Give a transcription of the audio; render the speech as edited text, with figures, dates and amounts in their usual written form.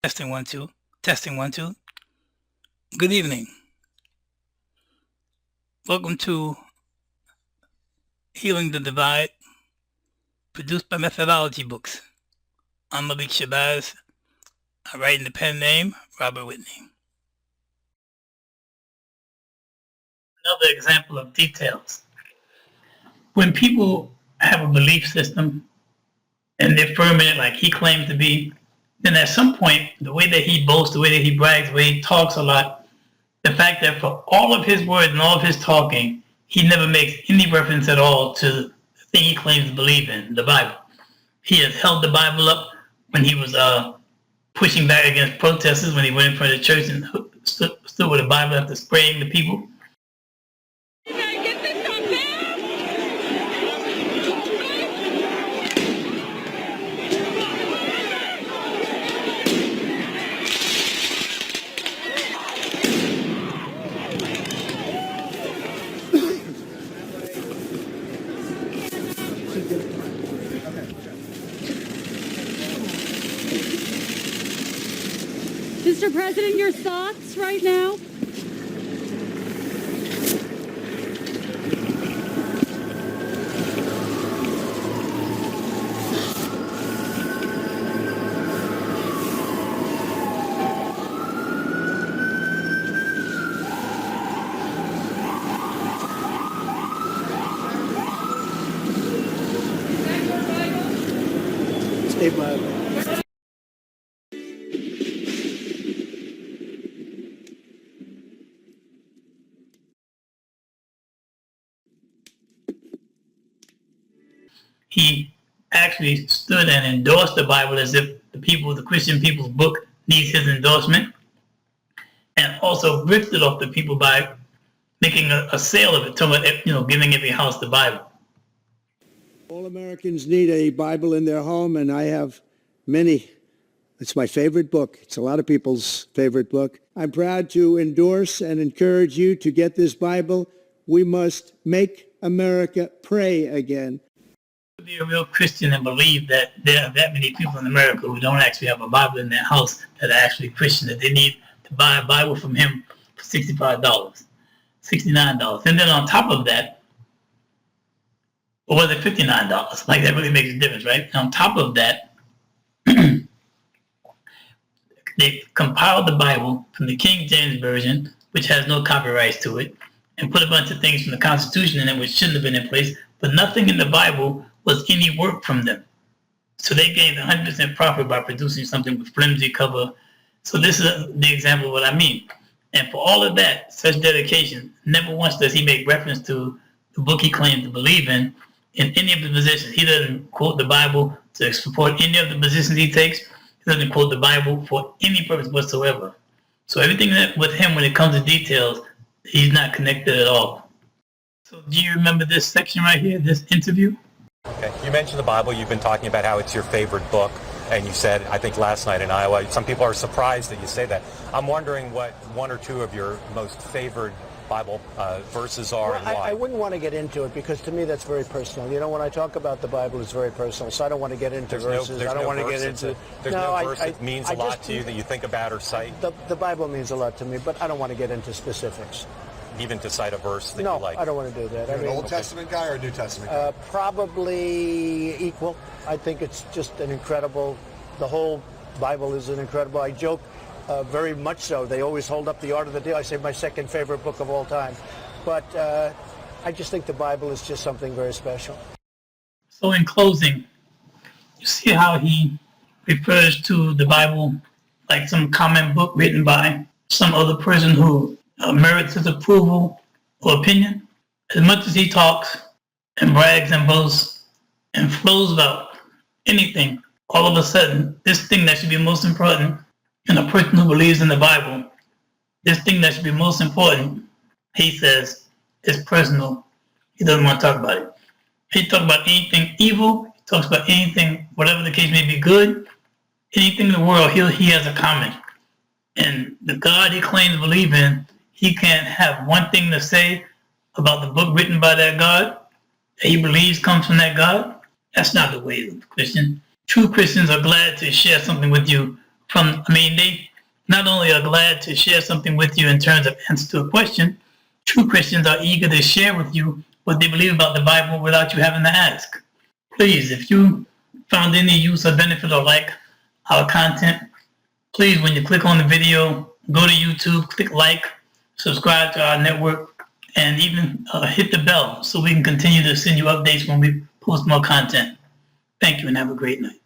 Testing 1 2. Testing 1 2. Good evening. Welcome to Healing the Divide, produced by Methodology Books. I'm Malik Shabazz. I write in the pen name Robert Whitney. Another example of details. When people have a belief system and they're firm in it like he claims to be, then at some point, the way that he boasts, the way that he brags, the way he talks a lot, the fact that for all of his words and all of his talking, he never makes any reference at all to the thing he claims to believe in, the Bible. He has held the Bible up when he was pushing back against protesters, when he went in front of the church and stood with a Bible after spraying the people. Mr. President, your thoughts right now? Stay Bible. He actually stood and endorsed the Bible as if the Christian people's book needs his endorsement, and also ripped it off the people by making a sale of it, giving every house the Bible. All Americans need a Bible in their home, and I have many. It's my favorite book. It's a lot of people's favorite book. I'm proud to endorse and encourage you to get this Bible. We must make America pray again. Be a real Christian and believe that there are that many people in America who don't actually have a Bible in their house that are actually Christian, that they need to buy a Bible from him for $65, $69. And then on top of that, or was it $59? Like, that really makes a difference, right? And on top of that, they compiled the Bible from the King James Version, which has no copyrights to it, and put a bunch of things from the Constitution in it which shouldn't have been in place, but nothing in the Bible was any work from them. So they gained 100% profit by producing something with flimsy cover. So this is the example of what I mean. And for all of that, such dedication, never once does he make reference to the book he claims to believe in any of the positions. He doesn't quote the Bible to support any of the positions he takes. He doesn't quote the Bible for any purpose whatsoever. So everything that with him, when it comes to details, he's not connected at all. So do you remember this section right here, this interview? Okay. You mentioned the Bible. You've been talking about how it's your favorite book. And you said, I think last night in Iowa, some people are surprised that you say that. I'm wondering what one or two of your most favorite Bible verses are, and why. I wouldn't want to get into it because to me that's very personal. You know, when I talk about the Bible, it's very personal. So I don't want to get into verses. I don't want to get into... There's no verse that means a lot to you that you think about or cite? The Bible means a lot to me, but I don't want to get into specifics. Even to cite a verse that you like? No, I don't want to do that. You're an Old Testament guy or a New Testament guy? Probably equal. I think it's just an incredible... The whole Bible is an incredible... I joke very much so. They always hold up The Art of the Deal. I say my second favorite book of all time. But I just think the Bible is just something very special. So in closing, you see how he refers to the Bible like some common book written by some other person who merits his approval or opinion? As much as he talks and brags and boasts and flows about anything, all of a sudden, this thing that should be most important in a person who believes in the Bible, this thing that should be most important, he says, is personal. He doesn't want to talk about it. He talks about anything evil, he talks about anything, whatever the case may be, good, anything in the world, he has a comment. And the God he claims to believe in, he can't have one thing to say about the book written by that God that he believes comes from that God. That's not the way of the Christian. True Christians are glad to share something with you They not only are glad to share something with you in terms of answer to a question, true Christians are eager to share with you what they believe about the Bible without you having to ask. Please, if you found any use or benefit or like our content, please, when you click on the video, go to YouTube, click like, subscribe to our network, and even hit the bell so we can continue to send you updates when we post more content. Thank you and have a great night.